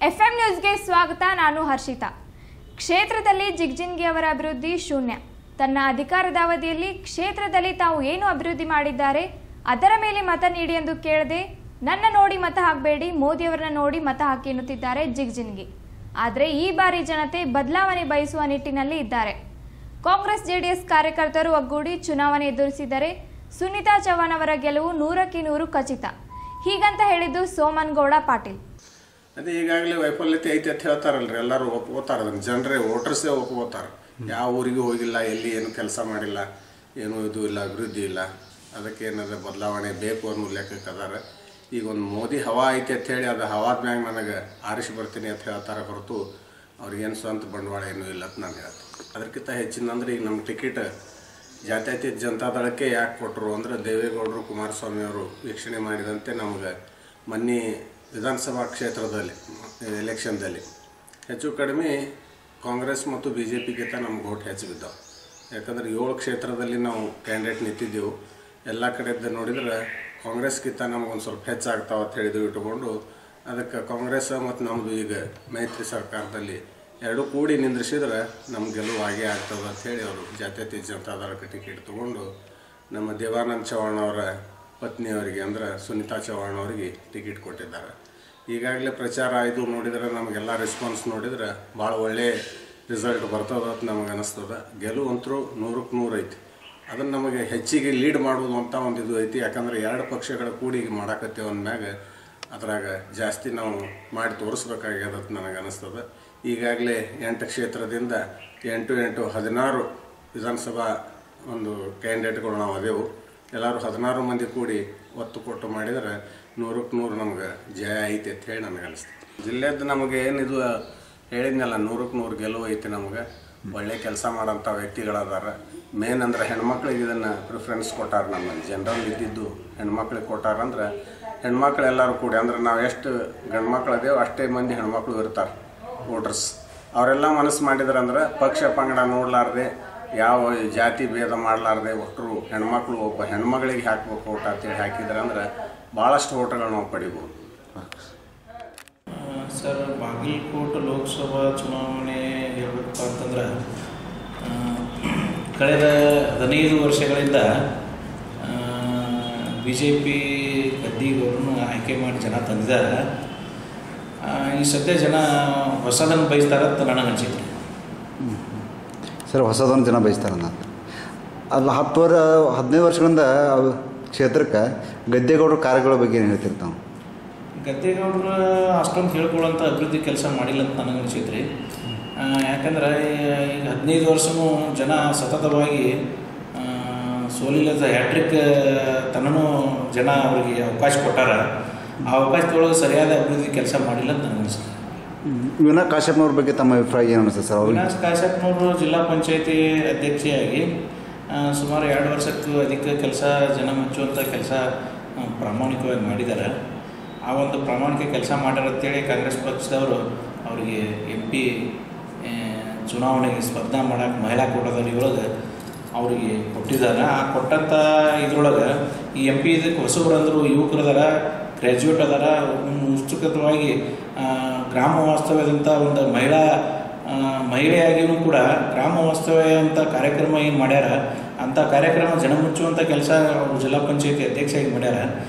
FM ನ್ಯೂಸ್ಗೆ ಸ್ವಾಗತ. ನಾನು ಹರ್ಷಿತಾ. ಕ್ಷೇತ್ರದಲ್ಲಿ ಜಿಗ್ಜಿನ್ಗಿ ಅವರ ಅಭಿವೃದ್ಧಿ ಶೂನ್ಯ. ತನ್ನ ಅಧಿಕಾರದ ಅವಧಿಯಲ್ಲಿ ಕ್ಷೇತ್ರದಲ್ಲಿ ತಾವು ಏನು ಅಭಿವೃದ್ಧಿ ಮಾಡಿದ್ದಾರೆ ಅದರ ಮೇಲೆ ಮತ ನೀಡಿ ಎಂದು ಕೇಳದೆ ನನ್ನ ನೋಡಿ ಮತ ಹಾಕಬೇಡಿ, ಮೋದಿಯವರನ್ನ ನೋಡಿ ಮತ ಹಾಕಿ ಎನ್ನುತ್ತಿದ್ದಾರೆ ಜಿಗ್ಜಿನ್ಗಿ. ಆದರೆ ಈ ಬಾರಿ ಜನತೆ ಬದಲಾವಣೆ ಬಯಸುವ ನಿಟ್ಟಿನಲ್ಲಿ ಇದ್ದಾರೆ. ಕಾಂಗ್ರೆಸ್ ಜೆಡಿಎಸ್ ಕಾರ್ಯಕರ್ತರು ಒಗ್ಗೂಡಿ ಚುನಾವಣೆ ಎದುರಿಸಿದರೆ ಸುನೀತಾ ಚೌಹಾಣ್ ಅವರ ಗೆಲುವು 100ಕ್ಕೆ 100 ಖಚಿತ. ಹೀಗಂತ ಹೇಳಿದ್ದು ಸೋಮನಗೌಡ ಪಾಟೀಲ್. ಅದೇ ಈಗಾಗಲೇ ವೈಫಲ್ಯತೆ ಐತೆ ಅಂತ ಹೇಳ್ತಾರಲ್ರಿ, ಎಲ್ಲರೂ ಒಪ್ಕೋತಾರೆ. ಅದನ್ನು ಜನರೇ ವೋಟರ್ಸೇ ಒಪ್ಕೋತಾರೆ. ಯಾವ ಊರಿಗೂ ಹೋಗಿಲ್ಲ, ಎಲ್ಲಿ ಏನು ಕೆಲಸ ಮಾಡಿಲ್ಲ, ಏನೂ ಇದು ಇಲ್ಲ, ಅಭಿವೃದ್ಧಿ ಇಲ್ಲ. ಅದಕ್ಕೆ ಏನದ ಬದಲಾವಣೆ ಬೇಕು ಅನ್ನೋ ಲೆಕ್ಕಕ್ಕೆ ಅದಾರ. ಈಗ ಒಂದು ಮೋದಿ ಹವಾ ಐತೆ ಅಂತ ಹೇಳಿ ಅದು ಹವಾದ ಮ್ಯಾಗ ನನಗೆ ಆರಿಸಿ ಬರ್ತೀನಿ ಅಂತ ಹೇಳ್ತಾರೆ ಹೊರತು ಅವ್ರಿಗೇನು ಸ್ವಂತ ಬಂಡವಾಳ ಏನೂ ಇಲ್ಲ ಅಂತ ನಾನು ಹೇಳ್ತೀನಿ. ಅದಕ್ಕಿಂತ ಹೆಚ್ಚಿನಂದ್ರೆ ಈಗ ನಮ್ಮ ಟಿಕೆಟ್ ಜಾತ್ಯತೀತ ಜನತಾದಳಕ್ಕೆ ಯಾಕೆ ಕೊಟ್ಟರು ಅಂದರೆ ದೇವೇಗೌಡರು ಕುಮಾರಸ್ವಾಮಿ ಅವರು ವೀಕ್ಷಣೆ ಮಾಡಿದಂತೆ ನಮಗೆ ಮೊನ್ನೆ ವಿಧಾನಸಭಾ ಕ್ಷೇತ್ರದಲ್ಲಿ ಎಲೆಕ್ಷನ್ದಲ್ಲಿ ಹೆಚ್ಚು ಕಡಿಮೆ ಕಾಂಗ್ರೆಸ್ ಮತ್ತು ಬಿ ಜೆ ಪಿಗಿಂತ ನಮ್ಗೆ ಓಟ್ ಹೆಚ್ಚು ಬಿದ್ದಾವೆ. ಯಾಕಂದರೆ 7 ಕ್ಷೇತ್ರದಲ್ಲಿ ನಾವು ಕ್ಯಾಂಡಿಡೇಟ್ ನಿಂತಿದ್ದೆವು. ಎಲ್ಲ ಕಡೆಯಿಂದ ನೋಡಿದ್ರೆ ಕಾಂಗ್ರೆಸ್ಗಿಂತ ನಮಗೊಂದು ಸ್ವಲ್ಪ ಹೆಚ್ಚಾಗ್ತಾವೆ ಅಂತ ಹೇಳಿದ್ವಿ ಇಟ್ಟುಕೊಂಡು ಅದಕ್ಕೆ ಕಾಂಗ್ರೆಸ್ ಮತ್ತು ನಮ್ಮದು ಈಗ ಮೈತ್ರಿ ಸರ್ಕಾರದಲ್ಲಿ ಎರಡೂ ಕೂಡಿ ನಿಂದ್ರಿಸಿದ್ರೆ ನಮ್ಗೆ ಗೆಲುವು ಆಗೇ ಆಗ್ತದೆ ಅಂಥೇಳಿ ಅವರು ಜಾತ್ಯತೀತ ಜನತಾದಳಕ್ಕೆ ಟಿಕೆಟ್ ತೊಗೊಂಡು ನಮ್ಮ ದೇವಾನಂದ ಚೌಹಾಣ್ ಅವರ ಪತ್ನಿಯವರಿಗೆ ಅಂದರೆ ಸುನೀತಾ ಚೌಹಾಣ್ ಅವರಿಗೆ ಟಿಕೆಟ್ ಕೊಟ್ಟಿದ್ದಾರೆ. ಈಗಾಗಲೇ ಪ್ರಚಾರ ಆಯಿತು ನೋಡಿದ್ರೆ ನಮಗೆಲ್ಲ ರೆಸ್ಪಾನ್ಸ್ ನೋಡಿದ್ರೆ ಭಾಳ ಒಳ್ಳೆಯ ರಿಸಲ್ಟ್ ಬರ್ತದೆ ಅಂತ ನಮಗೆ ಅನ್ನಿಸ್ತದೆ. ಗೆಲುವು ಅಂತರೂ 100ಕ್ಕೆ 100 ಐತಿ. ಅದನ್ನು ನಮಗೆ ಹೆಚ್ಚಿಗೆ ಲೀಡ್ ಮಾಡುವುದು ಅಂತ ಒಂದು ಇದು ಐತಿ. ಯಾಕಂದರೆ 2 ಪಕ್ಷಗಳ ಕೂಡಿ ಮಾಡಾಕತ್ತೇವೆ ಅಂದಮ್ಯಾಗ ಅದ್ರಾಗ ಜಾಸ್ತಿ ನಾವು ಮಾಡಿ ತೋರಿಸ್ಬೇಕಾಗ್ಯದ ಅಂತ ನನಗೆ ಅನ್ನಿಸ್ತದೆ. ಈಗಾಗಲೇ 8 ಕ್ಷೇತ್ರದಿಂದ 8 16 ವಿಧಾನಸಭಾ ಒಂದು ಕ್ಯಾಂಡಿಡೇಟ್ಗಳು ನಾವು ಅದೇವು. ಎಲ್ಲರೂ 16 ಮಂದಿ ಕೂಡಿ ಒತ್ತು ಕೊಟ್ಟು ಮಾಡಿದರೆ 100ಕ್ಕೆ 100 ನಮ್ಗೆ ಜಯ ಐತಿ ಅಂತ ಹೇಳಿ ನನಗೆ ಅನಿಸ್ತದೆ. ಜಿಲ್ಲೆದ್ದು ನಮಗೆ ಏನಿದು ಹೇಳಿದ್ನಲ್ಲ 100ಕ್ಕೆ 100 ಗೆಲುವು ಐತಿ. ನಮಗೆ ಒಳ್ಳೆ ಕೆಲಸ ಮಾಡೋಂಥ ವ್ಯಕ್ತಿಗಳದಾರ. ಮೇನ್ ಅಂದರೆ ಹೆಣ್ಮಕ್ಳಿಗೆ ಇದನ್ನು ಪ್ರಿಫರೆನ್ಸ್ ಕೊಟ್ಟಾರ. ನಮ್ಮಲ್ಲಿ ಜನರಲ್ ಇದ್ದಿದ್ದು ಹೆಣ್ಮಕ್ಳಿಗೆ ಕೊಟ್ಟಾರಂದ್ರೆ ಹೆಣ್ಮಕ್ಳು ಎಲ್ಲರೂ ಕೂಡಿ ಅಂದ್ರೆ ನಾವು ಎಷ್ಟು ಗಂಡು ಮಕ್ಳು ಅದೇವು ಅಷ್ಟೇ ಮಂದಿ ಹೆಣ್ಮಕ್ಳು ಇರ್ತಾರೆ ವೋಟರ್ಸ್. ಅವರೆಲ್ಲ ಮನಸ್ಸು ಮಾಡಿದ್ರಂದ್ರೆ ಪಕ್ಷ ಪಂಗಡ ನೋಡಲಾರ್ದೆ ಯಾವ ಜಾತಿ ಭೇದ ಮಾಡಲಾರ್ದೆ ಒಟ್ಟರು ಹೆಣ್ಮಕ್ಳು ಒಬ್ಬ ಹೆಣ್ಮಗಳಿಗೆ ಹಾಕ್ಬೇಕು ಓಟ್ ಅಂತೇಳಿ ಹಾಕಿದ್ರಂದ್ರೆ ಭಾಳಷ್ಟು ಓಟ್ಗಳು ನಾವು ಪಡಿಬೋದು. ಸರ್, ಬಾಗಲಕೋಟೆ ಲೋಕಸಭಾ ಚುನಾವಣೆ ಹೇಳಬೇಕು ಅಂತಂದ್ರೆ ಕಳೆದ 15 ವರ್ಷಗಳಿಂದ ಬಿ ಜೆ ಪಿ ಗದ್ದಿಗೌರನ್ನು ಆಯ್ಕೆ ಮಾಡಿ ಜನ ತಂದಿದ್ದಾರೆ. ಈ ಸದ್ಯ ಜನ ಹೊಸದನ್ನು ಬಯಸ್ತಾರಂತ ನನಗೆ ಅನಿಸಿತ್ತು. ಸರ್, ಹೊಸದನ್ನು ಜನ ಬಯಸ್ತಾರನ್ನ ಅಲ್ಲ 15 ವರ್ಷಗಳಿಂದ ಕ್ಷೇತ್ರಕ್ಕೆ ಗದ್ದೆಗೌಡರ ಕಾರ್ಯಗಳ ಬಗ್ಗೆ ಏನು ಹೇಳ್ತಿರ್ತಾವೆ? ಗದ್ದೆಗೌಡರು ಅಷ್ಟೊಂದು ಹೇಳ್ಕೊಳ್ಳೋಂಥ ಅಭಿವೃದ್ಧಿ ಕೆಲಸ ಮಾಡಿಲ್ಲ ಅಂತ ನನಗೆ ಅನಿಸಿದ್ರಿ. ಯಾಕಂದ್ರೆ ಈಗ 15 ವರ್ಷವೂ ಜನ ಸತತವಾಗಿ ಸೋಲಿಲ್ಲದ ಹ್ಯಾಟ್ರಿಕ್ ತನ್ನೂ ಜನ ಅವರಿಗೆ ಅವಕಾಶ ಕೊಟ್ಟಾರ. ಆ ಅವಕಾಶದೊಳಗೆ ಸರಿಯಾದ ಅಭಿವೃದ್ಧಿ ಕೆಲಸ ಮಾಡಿಲ್ಲ ಅಂತ ನನಗೆ ಅನಿಸ್ತದೆ. ವಿನಾಯಕ್ ಕಾಶ್ಯಪ್ನವ್ರ ಬಗ್ಗೆ ತಮ್ಮ ಅಭಿಪ್ರಾಯ ಏನು ಅನಿಸ್ತದೆ ಸರ್? ವಿನಾಯಕ್ ಕಾಶ್ಯಪ್ನವರು ಜಿಲ್ಲಾ ಪಂಚಾಯತಿ ಅಧ್ಯಕ್ಷೆಯಾಗಿ ಸುಮಾರು 2 ವರ್ಷಕ್ಕೂ ಅಧಿಕ ಕೆಲಸ ಜನ ಮೆಚ್ಚುವಂಥ ಕೆಲಸ ಪ್ರಾಮಾಣಿಕವಾಗಿ ಮಾಡಿದ್ದಾರೆ. ಆ ಒಂದು ಪ್ರಾಮಾಣಿಕ ಕೆಲಸ ಮಾಡ್ಯಾರ ಅಂತೇಳಿ ಕಾಂಗ್ರೆಸ್ ಪಕ್ಷದವರು ಅವರಿಗೆ MP ಚುನಾವಣೆಗೆ ಸ್ಪರ್ಧೆ ಮಾಡೋಕ್ಕೆ ಮಹಿಳಾ ಕೋಟಾದೊಳಗೆ ಅವರಿಗೆ ಕೊಟ್ಟಿದ್ದಾರೆ. ಆ ಕೊಟ್ಟಂಥ ಇದ್ರೊಳಗೆ ಈ MP ಇದಕ್ಕೆ ಹೊಸಬ್ರು ಅಂದರು, ಯುವಕರು ಅದಾರ, ಗ್ರ್ಯಾಜುಯೇಟ್ ಅದಾರ, ಉತ್ಸುಕತವಾಗಿ ಗ್ರಾಮ ವಾಸ್ತವ್ಯದಂಥ ಒಂದು ಮಹಿಳೆಯಾಗಿಯೂ ಕೂಡ ಗ್ರಾಮ ವಾಸ್ತವ್ಯ ಅಂತ ಕಾರ್ಯಕ್ರಮ ಏನು ಮಾಡ್ಯಾರ ಅಂಥ ಕಾರ್ಯಕ್ರಮ ಜನ ಮುಚ್ಚುವಂಥ ಕೆಲಸ ಅವರು ಜಿಲ್ಲಾ ಪಂಚಾಯತಿ ಅಧ್ಯಕ್ಷರಾಗಿ ಮಾಡ್ಯಾರ.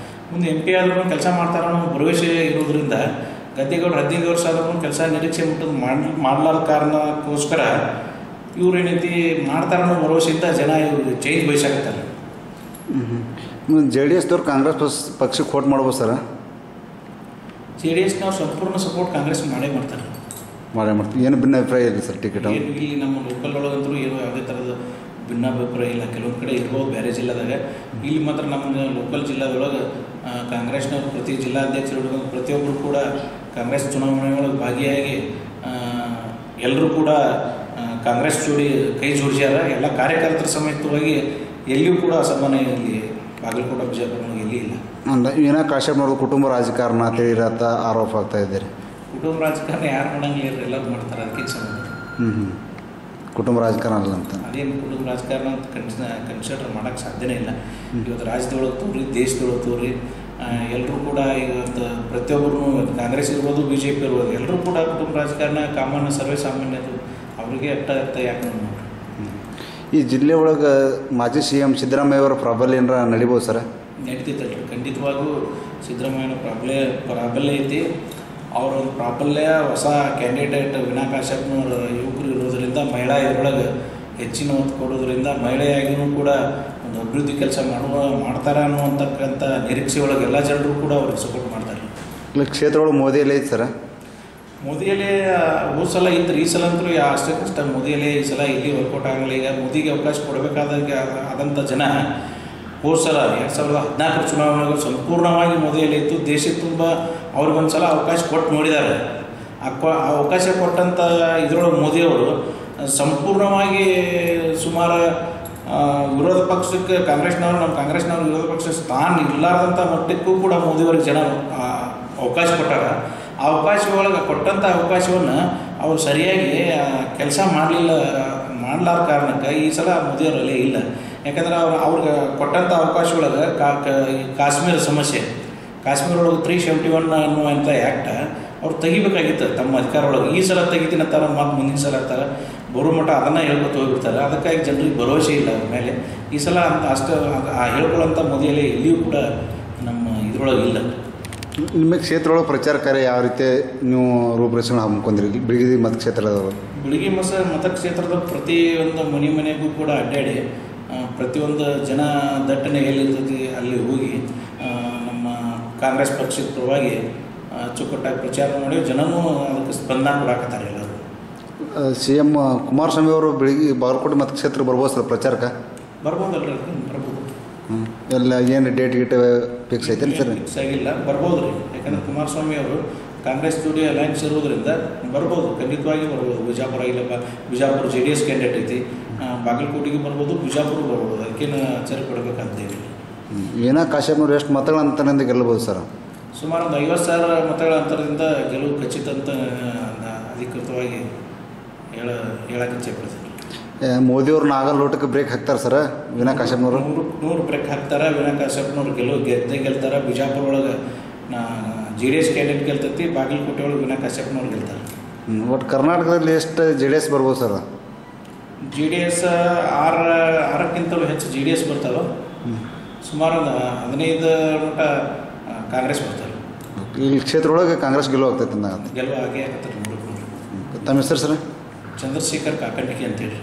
ಮುಂದೆ MP ಆದ್ರೂ ಕೆಲಸ ಮಾಡ್ತಾರ ಅನ್ನೋ ಭರವಸೆ ಇರೋದ್ರಿಂದ ಗದ್ದೆಗೌಡರು 15 ವರ್ಷ ಆದ್ರೂ ಕೆಲಸ ನಿರೀಕ್ಷೆ ಮುಟ್ಟದು ಮಾಡಲಾರ ಕಾರಣಕ್ಕೋಸ್ಕರ ಇವ್ರು ಏನೈತಿ ಮಾಡ್ತಾರ ಅನ್ನೋ ಭರವಸೆಯಿಂದ ಜನ ಇವ್ರಿಗೆ ಚೇಂಜ್ ಬಯಸಾಕತ್ತಾರೆ. JDS ದವ್ರು ಕಾಂಗ್ರೆಸ್ ಪಕ್ಷಕ್ಕೆ ವೋಟ್ ಮಾಡ್ಬೋದು ಸರ್? JDS ನಾವು ಸಂಪೂರ್ಣ ಸಪೋರ್ಟ್ ಕಾಂಗ್ರೆಸ್ ಮಾಡೇ ಮಾಡ್ತಾರೆ. ಏನು ಭಿನ್ನ ಅಭಿಪ್ರಾಯ ಇಲ್ಲ ಸರ್ ಟಿಕೆಟ್? ಇಲ್ಲಿ ನಮ್ಮ ಲೋಕಲ್ ಒಳಗಂತೂ ಏನು ಯಾವುದೇ ಥರದ ಭಿನ್ನಾಭಿಪ್ರಾಯ ಇಲ್ಲ. ಕೆಲವೊಂದು ಕಡೆ ಇರ್ಬೋದು ಬೇರೆ ಜಿಲ್ಲಾದಾಗ. ಇಲ್ಲಿ ಮಾತ್ರ ನಮ್ಮ ಲೋಕಲ್ ಜಿಲ್ಲಾದೊಳಗೆ ಕಾಂಗ್ರೆಸ್ನವರು ಪ್ರತಿ ಜಿಲ್ಲಾಧ್ಯಕ್ಷರು ಪ್ರತಿಯೊಬ್ಬರು ಕೂಡ ಕಾಂಗ್ರೆಸ್ ಚುನಾವಣೆಯೊಳಗೆ ಭಾಗಿಯಾಗಿ ಎಲ್ಲರೂ ಕೂಡ ಕಾಂಗ್ರೆಸ್ ಕೈ ಜೋಡಿಸ್ಯಾರ. ಎಲ್ಲ ಕಾರ್ಯಕರ್ತರ ಸಮೇತವಾಗಿ ಎಲ್ಲಿಯೂ ಕೂಡ ಅಸಮಾನ ಇಲ್ಲಿ ಬಾಗಲಕೋಟೆ ಬಿಜಾಪುರ ಎಲ್ಲಿ ಇಲ್ಲ. ವಿನಾಯಕ್ ಕಾಶ್ಯಪ್ನವ್ರದ್ದು ಕುಟುಂಬ ರಾಜಕಾರಣ ತಿಳಿರತ್ತ ಆರೋಪ ಆಗ್ತಾ ಇದ್ದಾರೆ. ಕುಟುಂಬ ರಾಜಕಾರಣ ಯಾರು ಮಾಡಂಗಿಲ್ಲ, ಎಲ್ಲರೂ ಮಾಡ್ತಾರೆ. ಅದಕ್ಕೆ ಸಂಬಂಧ ಕುಟುಂಬ ರಾಜಕಾರಣ ಅಲ್ಲ ಅಂತ ಅದೇನು ಕುಟುಂಬ ರಾಜಕಾರಣ ಅಂತ ಕನ್ಸಿಡರ್ ಮಾಡೋಕ್ಕೆ ಸಾಧ್ಯನೇ ಇಲ್ಲ. ಇವತ್ತು ರಾಜ್ಯದೊಳಗೆ ತೋರಿ, ದೇಶದೊಳಗೆ ತೋರಿ, ಎಲ್ಲರೂ ಕೂಡ ಇವತ್ತು ಪ್ರತಿಯೊಬ್ಬರು ಕಾಂಗ್ರೆಸ್ ಇರ್ಬೋದು ಬಿ ಜೆ ಪಿ ಇರ್ಬೋದು ಎಲ್ಲರೂ ಕೂಡ ಕುಟುಂಬ ರಾಜಕಾರಣ ಕಾಮನ್ ಸರ್ವೇ ಸಾಮಾನ್ಯರು ಅವರಿಗೆ ಅರ್ಥ ಯಾಕೆ ನೋಡ್ರಿ. ಈ ಜಿಲ್ಲೆ ಒಳಗೆ ಮಾಜಿ CM ಸಿದ್ದರಾಮಯ್ಯ ಅವರ ಪ್ರಾಬಲ್ಯ ಏನಾರ ನಡಿಬೋದು ಸರ್? ನಡೀತೈತಲ್ರಿ, ಖಂಡಿತವಾಗೂ ಸಿದ್ದರಾಮಯ್ಯನ ಪ್ರಾಬಲ್ಯ ಐತಿ. ಅವ್ರ ಒಂದು ಪ್ರಾಬಲ್ಯ ಹೊಸ ಕ್ಯಾಂಡಿಡೇಟ್ ವಿನಾ ಕಾಶ್ಯಪ್ನವ್ರ ಯುವಕರು ಇರೋದರಿಂದ ಮಹಿಳಾ ಇದರೊಳಗೆ ಹೆಚ್ಚಿನ ಒತ್ತು ಕೊಡೋದ್ರಿಂದ ಮಹಿಳೆಯಾಗಿಯೂ ಕೂಡ ಒಂದು ಅಭಿವೃದ್ಧಿ ಕೆಲಸ ಮಾಡ್ತಾರೆ ಅನ್ನುವಂತಕ್ಕಂಥ ನಿರೀಕ್ಷೆ ಒಳಗೆ ಎಲ್ಲ ಜನರು ಕೂಡ ಅವ್ರಿಗೆ ಸಪೋರ್ಟ್ ಮಾಡ್ತಾರೆ. ಇಲ್ಲ ಕ್ಷೇತ್ರ ಒಳಗೆ ಮೋದಿಯಲ್ಲೇ ಐತೆ ಸರ್? ಮೋದಿಯಲ್ಲೇ ಹೋದ ಸಲ ಇತ್ತು, ಈ ಸಲ ಅಂತೂ ಅಷ್ಟಕ್ಕಷ್ಟ ಮೋದಿಯಲ್ಲೇ ಈ ಸಲ ಇಲ್ಲಿ ವರ್ಕೌಟ್ ಆಗಲ್ಲ. ಈಗ ಮೋದಿಗೆ ಅವಕಾಶ ಆದಂಥ ಜನ ಹೋದ ಸಲ 2014 ಚುನಾವಣೆಗೂ ಸಂಪೂರ್ಣವಾಗಿ ಮೋದಿಯಲ್ಲಿ ಇತ್ತು. ದೇಶದ ತುಂಬ ಅವ್ರಿಗೊಂದು ಸಲ ಅವಕಾಶ ಕೊಟ್ಟು ನೋಡಿದ್ದಾರೆ. ಆ ಅವಕಾಶ ಕೊಟ್ಟಂಥ ಇದರೊಳಗೆ ಮೋದಿಯವರು ಸಂಪೂರ್ಣವಾಗಿ ಸುಮಾರು ವಿರೋಧ ಪಕ್ಷಕ್ಕೆ ನಮ್ಮ ಕಾಂಗ್ರೆಸ್ನವ್ರು ವಿರೋಧ ಪಕ್ಷ ಸ್ಥಾನ ಇರಲಾರ್ದಂಥ ಮಟ್ಟಕ್ಕೂ ಕೂಡ ಮೋದಿಯವರಿಗೆ ಜನ ಅವಕಾಶ ಕೊಟ್ಟಾರ. ಆ ಅವಕಾಶ ಕೊಟ್ಟಂಥ ಅವಕಾಶವನ್ನು ಅವರು ಸರಿಯಾಗಿ ಕೆಲಸ ಮಾಡಲಾರ ಕಾರಣಕ್ಕೆ ಈ ಸಲ ಮೋದಿಯವರಲ್ಲಿ ಇಲ್ಲ. ಯಾಕಂದ್ರೆ ಅವ್ರಿಗೆ ಕೊಟ್ಟಂಥ ಅವಕಾಶ ಒಳಗೆ ಕಾಶ್ಮೀರ ಸಮಸ್ಯೆ, ಕಾಶ್ಮೀರ ಒಳಗೆ 371 ಅನ್ನುವಂಥ ಆ್ಯಕ್ಟ ಅವ್ರು ತೆಗಿಬೇಕಾಗಿತ್ತು ತಮ್ಮ ಅಧಿಕಾರ ಒಳಗೆ. ಈ ಸಲ ತೆಗಿತೀನಿ ಅಂತಾರೆ, ಮತ್ತು ಮುಂದಿನ ಸಲ ಅಂತಾರೆ, ಬರೋ ಮಟ್ಟ ಅದನ್ನು ಹೇಳ್ಕೊತ ಹೋಗ್ಬಿಡ್ತಾರೆ. ಅದಕ್ಕಾಗಿ ಜನರಿಗೆ ಭರವಸೆ ಇಲ್ಲ ಅವ್ರ ಮೇಲೆ. ಈ ಸಲ ಅಷ್ಟು ಹೇಳ್ಕೊಳ್ಳೋಂಥ ಮೋದಿಯಲ್ಲಿ ಎಲ್ಲಿಯೂ ಕೂಡ ನಮ್ಮ ಇದರೊಳಗೆ ಇಲ್ಲ. ನಿಮ್ಮ ಕ್ಷೇತ್ರ ಒಳಗೆ ಪ್ರಚಾರ ಕಾರ್ಯ ಯಾವ ರೀತಿ ನೀವು ರೂಪರೇಷಣೆ ಹಮ್ಮಿಕೊಂಡಿರಿ ಬಿಳಿಗಿ ಮತಕ್ಷೇತ್ರದವರು? ಬಿಳಿಗಿ ಮತಕ್ಷೇತ್ರದ ಪ್ರತಿಯೊಂದು ಮನೆಗೂ ಕೂಡ ಅಡ್ಡಾಡಿ ಪ್ರತಿಯೊಂದು ಜನ ದಟ್ಟಣೆ ಎಲ್ಲಿರ್ತೈತಿ ಅಲ್ಲಿ ಹೋಗಿ ನಮ್ಮ ಕಾಂಗ್ರೆಸ್ ಪಕ್ಷದ ಪರವಾಗಿ ಅಚ್ಚುಕಟ್ಟಾಗಿ ಪ್ರಚಾರ ಮಾಡಿ ಜನನೂ ಅದಕ್ಕೆ ಸ್ಪಂದನ ಕೊಡಾಕತ್ತಾರೆ ಎಲ್ಲರೂ. CM ಕುಮಾರಸ್ವಾಮಿ ಅವರು ಬಿಳಿಗಿ ಬಾಗಲಕೋಟೆ ಮತಕ್ಷೇತ್ರ ಬರ್ಬೋದು ಸರ್ ಪ್ರಚಾರಕ್ಕೆ? ಬರ್ಬೋದಲ್ರಿ, ಬರ್ಬೋದು. ಎಲ್ಲ ಏನು ಡೇಟ್ ಗೀಟ್ ಫಿಕ್ಸ್ ಐತೆ ಸರ್? ಫಿಕ್ಸ್ ಆಗಿಲ್ಲ, ಬರ್ಬೋದು ರೀ. ಯಾಕಂದ್ರೆ ಕುಮಾರಸ್ವಾಮಿ ಅವರು ಕಾಂಗ್ರೆಸ್ ಜೋಡಿ ಅಲಯನ್ಸ್ ಇರೋದ್ರಿಂದ ಬರ್ಬೋದು, ಖಂಡಿತವಾಗಿ ಬರ್ಬೋದು. ಬಿಜಾಪುರ ಇಲ್ಲಪ್ಪ, ಬಿಜಾಪುರ JDS ಕ್ಯಾಂಡಿಡೇಟ್ ಐತಿ, ಬಾಗಲಕೋಟೆಗೆ ಬರ್ಬೋದು, ಬಿಜಾಪುರ ಬರ್ಬೋದು. ಅದಕ್ಕೇನು ಅಚ್ಚರಿ ಪಡಬೇಕಂತೇಳಿ. ವಿನಾ ಕಾಶ್ಯಪ್ನವ್ರು ಎಷ್ಟು ಮತಗಳ ಅಂತರದಿಂದ ಗೆಲ್ಲಬಹುದು ಸರ್? ಸುಮಾರು ಒಂದು 50,000 ಮತಗಳ ಅಂತರದಿಂದ ಗೆಲುವು ಖಚಿತ ಅಂತ ಅಧಿಕೃತವಾಗಿ ಹೇಳಕ್ಕೆ ಇಚ್ಛೆಪಡ್ತೀನಿ. ಮೋದಿಯವ್ರು ನಾಗಲ್ ಲೋಟಕ್ಕೆ ಬ್ರೇಕ್ ಹಾಕ್ತಾರೆ ಸರ್ ವಿನಾ ಕಾಶ್ಯಪ್ನವರು? 100 ಬ್ರೇಕ್ ಹಾಕ್ತಾರೆ. ವಿನಾ ಕಾಶ್ಯಪ್ನವ್ರು ಗೆಲ್ತಾರೆ. ಬಿಜಾಪುರ ಒಳಗೆ JDS ಕ್ಯಾಂಡಿಡೇಟ್ ಗೆಲ್ತೈತಿ, ಬಾಗಲಕೋಟೆ ಒಳಗೆ ವಿನಾ ಕಾಶ್ಯಪ್ನವ್ರು ಗೆಲ್ತಾರೆ. ಒಟ್ಟು ಕರ್ನಾಟಕದಲ್ಲಿ ಎಷ್ಟು JDS ಬರ್ಬೋದು ಸರ್? JDS 6ಕ್ಕಿಂತಲೂ ಹೆಚ್ಚು JDS ಬರ್ತಾವೆ. ಸುಮಾರು ಒಂದು 15 ಮಟ್ಟ ಕಾಂಗ್ರೆಸ್ ಬರ್ತಾರೆ. ಈ ಕ್ಷೇತ್ರ ಒಳಗೆ ಕಾಂಗ್ರೆಸ್ ಗೆಲುವು ಆಗ್ತೈತೆ ಗೆಲುವು ಆಗೇ ಆಗ್ತಾರೆ. ತಮ್ಮ ಹೆಸರು ಸರ್? ಚಂದ್ರಶೇಖರ್ ಕಾಕಂಡಿಕೆ ಅಂತೇಳಿ.